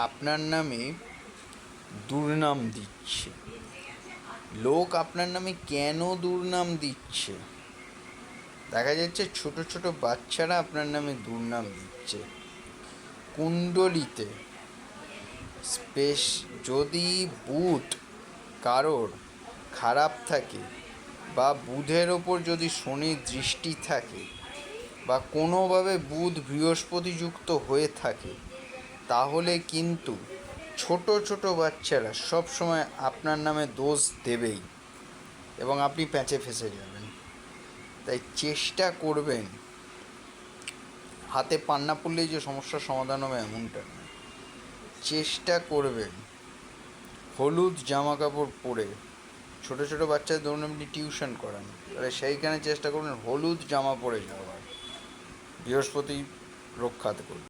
আপনার নামে দুর্নাম দিচ্ছে। লোক আপনার নামে কেন দুর্নাম দিচ্ছে? দেখা যাচ্ছে ছোট ছোট বাচ্চারা আপনার নামে দুর্নাম দিচ্ছে। কুণ্ডলিতে যদি বুধ কারোর খারাপ থাকে, বা বুধের ওপর যদি শনির দৃষ্টি থাকে, বা কোনোভাবে বুধ বৃহস্পতি যুক্ত হয়ে থাকে, তাহলে কিন্তু ছোট ছোট বাচ্চারা সব সময় আপনার নামে দোষ দেবেই এবং আপনি প্যাঁচে ফেঁসে যাবেন। তাই চেষ্টা করবেন, হাতে পান্না পড়লেই যে সমস্যার সমাধান হবে এমনটা নয়। চেষ্টা করবেন হলুদ জামা কাপড় পরে, ছোটো ছোটো বাচ্চাদের ধরুন আপনি টিউশন করান, তাহলে সেইখানে চেষ্টা করবেন হলুদ জামা পরে যাওয়ার, বৃহস্পতি রক্ষা করবে।